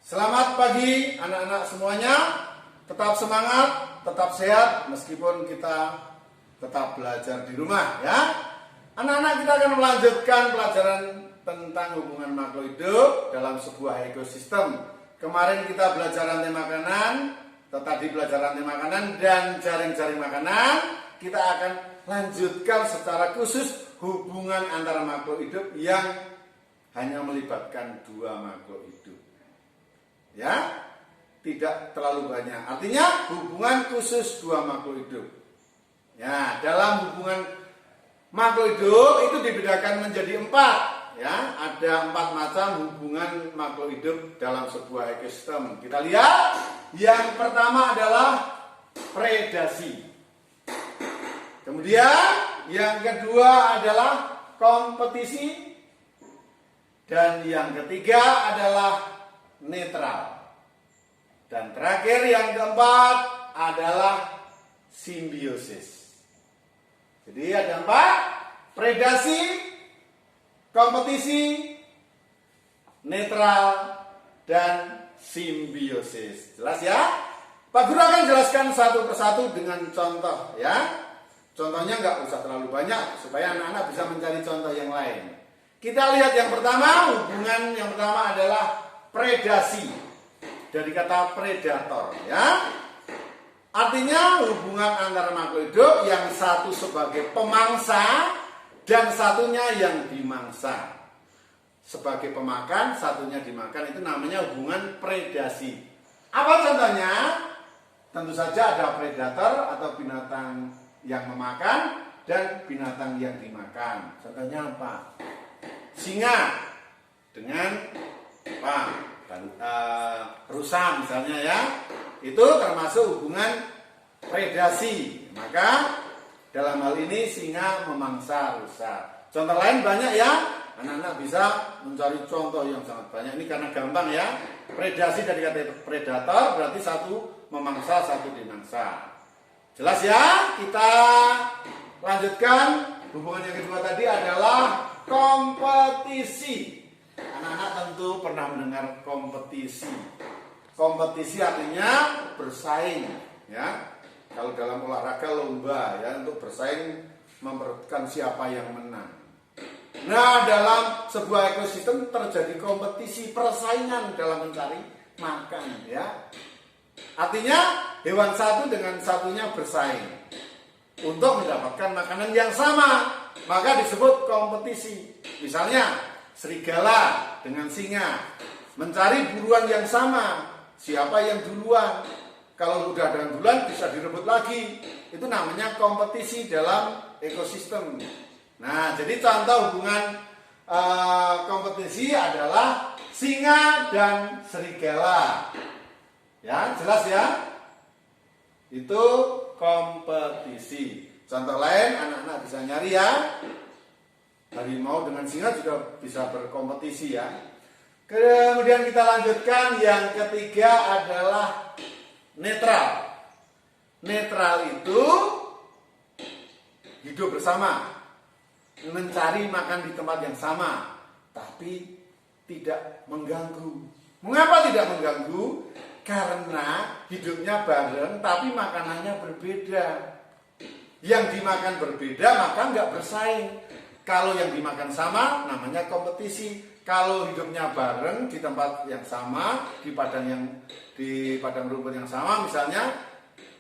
Selamat pagi anak-anak semuanya. Tetap semangat, tetap sehat meskipun kita tetap belajar di rumah ya. Anak-anak, kita akan melanjutkan pelajaran tentang hubungan makhluk hidup dalam sebuah ekosistem. Kemarin kita belajar rantai makanan, tadi belajar rantai makanan dan jaring-jaring makanan. Kita akan lanjutkan secara khusus hubungan antara makhluk hidup yang hanya melibatkan dua makhluk hidup. Ya, tidak terlalu banyak. Artinya hubungan khusus dua makhluk hidup. Ya, dalam hubungan makhluk hidup itu dibedakan menjadi 4. Ya, ada 4 macam hubungan makhluk hidup dalam sebuah ekosistem. Kita lihat, yang pertama adalah predasi. Kemudian yang kedua adalah kompetisi. Dan yang ketiga adalah netral. Dan terakhir yang keempat adalah simbiosis. Jadi ada 4: predasi, kompetisi, netral, dan simbiosis. Jelas ya? Pak Guru akan jelaskan satu persatu dengan contoh ya. Contohnya nggak usah terlalu banyak supaya anak-anak bisa mencari contoh yang lain. Kita lihat yang pertama, hubungan yang pertama adalah predasi. Dari kata predator ya. Artinya hubungan antara makhluk hidup yang satu sebagai pemangsa dan satunya yang dimangsa. Sebagai pemakan, satunya dimakan, itu namanya hubungan predasi. Apa contohnya? Tentu saja ada predator atau binatang yang memakan dan binatang yang dimakan. Contohnya apa? Singa dengan apa? Rusa misalnya ya, itu termasuk hubungan predasi. Maka dalam hal ini singa memangsa rusa. Contoh lain banyak ya, anak-anak bisa mencari contoh yang sangat banyak. Ini karena gampang ya. Predasi dari kata predator berarti satu memangsa, satu dimangsa. Jelas ya? Kita lanjutkan. Hubungan yang kedua tadi adalah kompetisi. Anak-anak tentu pernah mendengar kompetisi. Kompetisi artinya bersaing, ya. Kalau dalam olahraga lomba, ya, untuk bersaing memperebutkan siapa yang menang. Nah, dalam sebuah ekosistem terjadi kompetisi, persaingan dalam mencari makan, ya. Artinya hewan satu dengan satunya bersaing untuk mendapatkan makanan yang sama, maka disebut kompetisi. Misalnya serigala dengan singa mencari buruan yang sama, siapa yang duluan. Kalau udah ada duluan bisa direbut lagi. Itu namanya kompetisi dalam ekosistem. Nah, jadi contoh hubungan kompetisi adalah singa dan serigala. Ya, jelas ya? Itu kompetisi. Contoh lain anak-anak bisa nyari ya. Harimau dengan singa juga bisa berkompetisi ya. Kemudian kita lanjutkan, yang ketiga adalah netral. Netral itu hidup bersama, mencari makan di tempat yang sama, tapi tidak mengganggu. Mengapa tidak mengganggu? Karena hidupnya bareng tapi makanannya berbeda. Yang dimakan berbeda maka nggak bersaing. Kalau yang dimakan sama namanya kompetisi. Kalau hidupnya bareng di tempat yang sama, di padang rumput yang sama misalnya,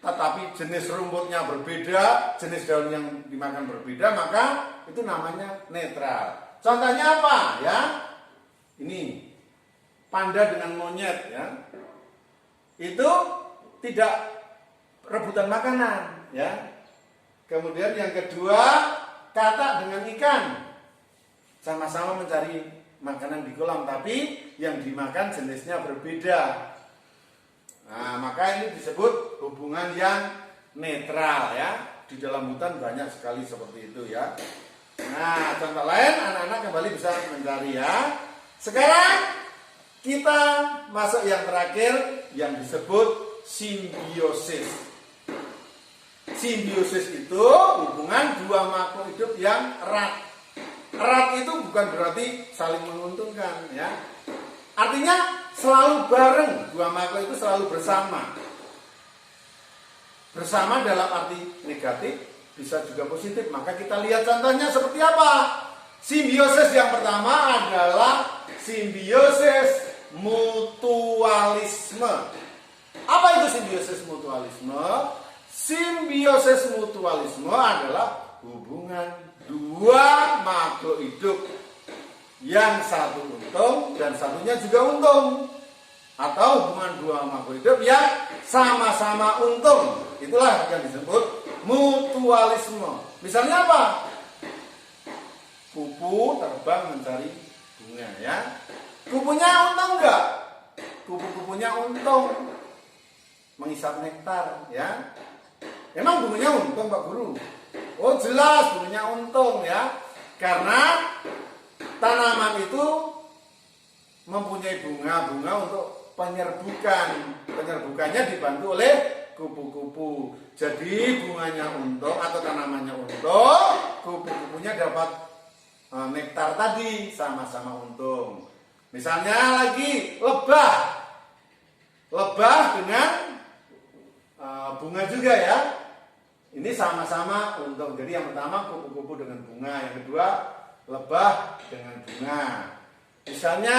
tetapi jenis rumputnya berbeda, jenis daun yang dimakan berbeda, maka itu namanya netral. Contohnya apa ya? Ini panda dengan monyet ya. Itu tidak rebutan makanan ya. Kemudian yang kedua, katak dengan ikan sama-sama mencari makanan di kolam, tapi yang dimakan jenisnya berbeda. Nah, maka ini disebut hubungan yang netral ya. Di dalam hutan banyak sekali seperti itu ya. Nah, contoh lain anak-anak kembali bisa mencari ya. Sekarang kita masuk yang terakhir yang disebut simbiosis. Simbiosis itu hubungan dua makhluk hidup yang erat. Erat itu bukan berarti saling menguntungkan ya. Artinya selalu bareng, dua makhluk itu selalu bersama. Bersama dalam arti negatif, bisa juga positif. Maka kita lihat contohnya seperti apa. Simbiosis yang pertama adalah simbiosis mutualisme. Apa itu simbiosis mutualisme? Simbiosis mutualisme adalah hubungan dua makhluk hidup, yang satu untung dan satunya juga untung, atau hubungan dua makhluk hidup yang sama-sama untung. Itulah yang disebut mutualisme. Misalnya apa? Kupu terbang mencari bunga, ya. Kupunya untung enggak? Kupu-kupunya untung menghisap nektar, ya. Emang bunganya untung, Pak Guru? Oh, jelas bunganya untung, ya. Karena tanaman itu mempunyai bunga-bunga untuk penyerbukan. Penyerbukannya dibantu oleh kupu-kupu. Jadi bunganya untung atau tanamannya untung, kupu-kupunya dapat nektar tadi, sama-sama untung. Misalnya lagi lebah. Lebah dengan bunga juga, ya. Ini sama-sama untung. Jadi yang pertama kupu-kupu dengan bunga, yang kedua lebah dengan bunga. Misalnya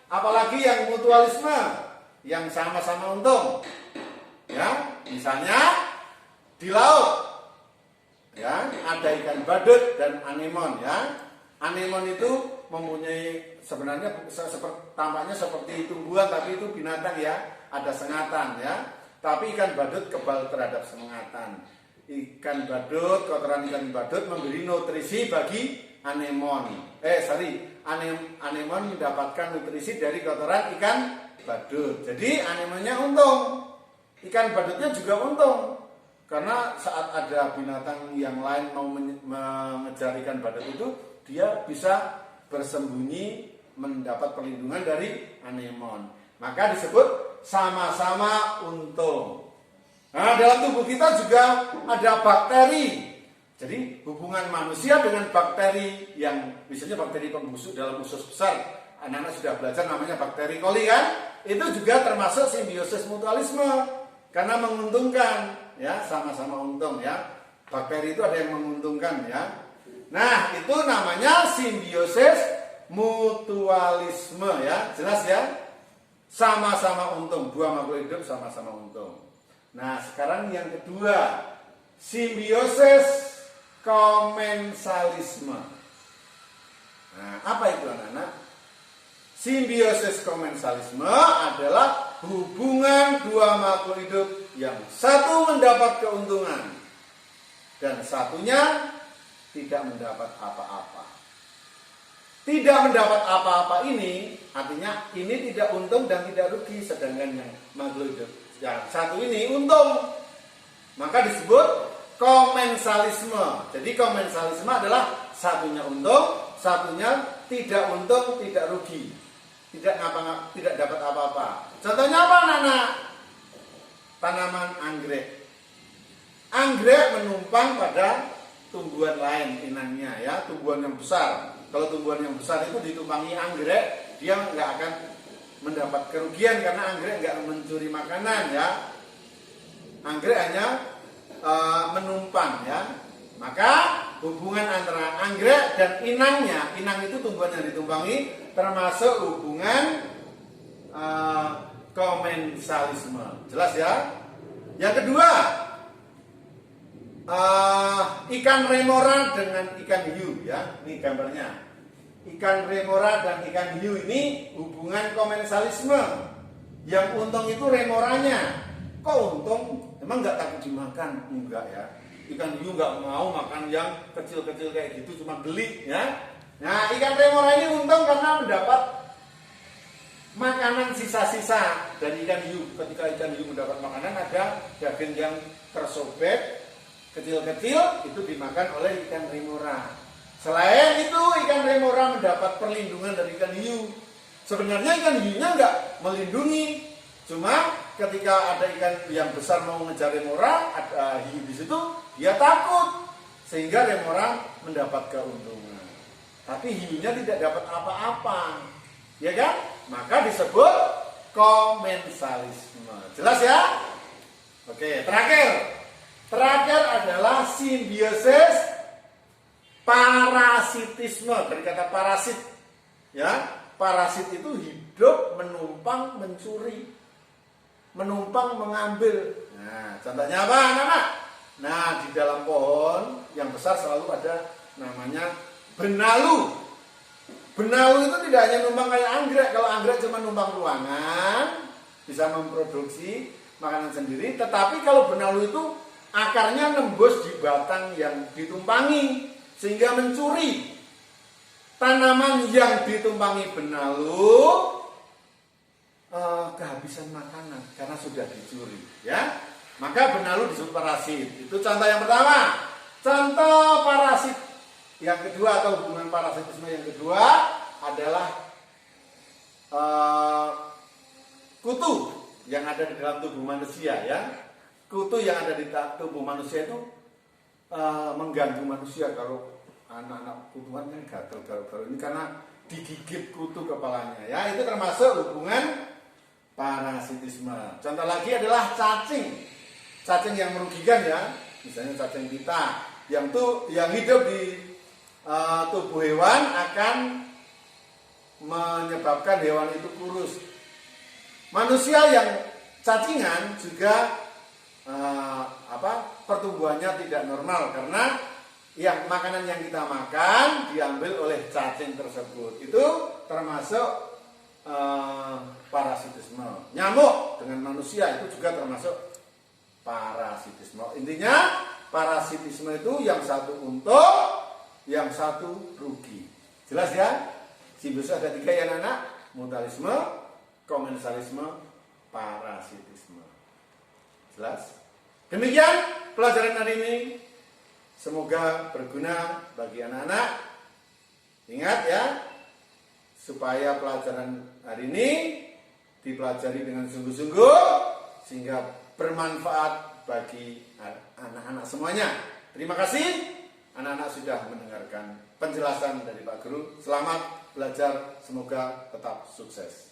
apalagi yang mutualisme, yang sama-sama untung, ya. Misalnya di laut, ya, ada ikan badut dan anemon, ya. Anemon itu mempunyai sebenarnya tampaknya seperti tumbuhan, tapi itu binatang, ya. Ada sengatan, ya. Tapi ikan badut kebal terhadap sengatan. Ikan badut, kotoran ikan badut memberi nutrisi bagi anemon. Anemon mendapatkan nutrisi dari kotoran ikan badut. Jadi anemonnya untung. Ikan badutnya juga untung. Karena saat ada binatang yang lain mau mengejar ikan badut itu, dia bisa bersembunyi mendapat perlindungan dari anemon. Maka disebut sama-sama untung. Nah, dalam tubuh kita juga ada bakteri. Jadi hubungan manusia dengan bakteri yang misalnya bakteri pembusuk dalam usus besar, anak-anak sudah belajar namanya bakteri coli, kan? Itu juga termasuk simbiosis mutualisme karena menguntungkan, ya, sama-sama untung, ya. Bakteri itu ada yang menguntungkan, ya. Nah, itu namanya simbiosis mutualisme, ya. Jelas, ya? Sama-sama untung, dua makhluk hidup sama-sama untung. Nah, sekarang yang kedua, simbiosis komensalisme. Nah, apa itu, anak-anak? Simbiosis komensalisme adalah hubungan dua makhluk hidup yang satu mendapat keuntungan dan satunya tidak mendapat apa-apa. Tidak mendapat apa-apa ini artinya ini tidak untung dan tidak rugi, sedangkan yang makhluk hidup yang satu ini untung. Maka disebut komensalisme. Jadi komensalisme adalah satunya untung, satunya tidak untung, tidak rugi. Tidak dapat apa-apa. Contohnya apa, anak-anak? Tanaman anggrek. Anggrek menumpang pada tumbuhan lain inangnya, ya, tumbuhan yang besar. Kalau tumbuhan yang besar itu ditumpangi anggrek, dia nggak akan mendapat kerugian karena anggrek nggak mencuri makanan, ya. Anggrek hanya menumpang, ya. Maka hubungan antara anggrek dan inangnya, inang itu tumbuhan yang ditumpangi, termasuk hubungan komensalisme. Jelas, ya? Yang kedua, ikan remora dengan ikan hiu, ya. Ini gambarnya. Ikan remora dan ikan hiu ini hubungan komensalisme. Yang untung itu remoranya. Kok untung? Emang nggak takut dimakan? Enggak, ya. Ikan hiu nggak mau makan yang kecil-kecil kayak gitu, cuma geli, ya. Nah, ikan remora ini untung karena mendapat makanan sisa-sisa dari ikan hiu. Ketika ikan hiu mendapat makanan, ada daging yang tersobek kecil-kecil, itu dimakan oleh ikan remora. Selain itu, ikan remora mendapat perlindungan dari ikan hiu. Sebenarnya ikan hiunya nggak melindungi, cuma ketika ada ikan yang besar mau mengejar remora, ada hiu di situ, dia takut, sehingga remora mendapat keuntungan. Tapi hiunya tidak dapat apa-apa, ya kan? Maka disebut komensalisme. Jelas ya? Oke, terakhir adalah simbiosis parasitisme, dari kata parasit. Ya, parasit itu hidup menumpang mencuri, menumpang mengambil. Nah, contohnya apa, anak-anak? Nah, di dalam pohon yang besar selalu ada namanya benalu. Benalu itu tidak hanya numpang kayak anggrek. Kalau anggrek cuma numpang ruangan, bisa memproduksi makanan sendiri. Tetapi kalau benalu itu akarnya nembus di batang yang ditumpangi, sehingga mencuri. Tanaman yang ditumpangi benalu kehabisan makanan karena sudah dicuri, ya. Maka benalu disebut parasit. Itu contoh yang pertama. Contoh parasit yang kedua atau hubungan parasitisme yang kedua adalah kutu yang ada di dalam tubuh manusia, ya. Kutu yang ada di tubuh manusia itu mengganggu manusia. Kalau anak-anak kutuan kan gatel-gatel ini karena digigit kutu kepalanya, ya. Itu termasuk hubungan parasitisme. Contoh lagi adalah cacing. Cacing yang merugikan, ya. Misalnya cacing pita yang hidup di tubuh hewan akan menyebabkan hewan itu kurus. Manusia yang cacingan juga pertumbuhannya tidak normal karena makanan yang kita makan diambil oleh cacing tersebut. Itu termasuk parasitisme. Nyamuk dengan manusia itu juga termasuk parasitisme. Intinya parasitisme itu yang satu untung, yang satu rugi. Jelas ya? Simbiosis ada 3 ya anak-anak. Mutualisme, komensalisme, parasitisme. Jelas? Demikian pelajaran hari ini. Semoga berguna bagi anak-anak. Ingat ya, supaya pelajaran hari ini dipelajari dengan sungguh-sungguh sehingga bermanfaat bagi anak-anak semuanya. Terima kasih anak-anak sudah mendengarkan penjelasan dari Pak Guru. Selamat belajar, semoga tetap sukses.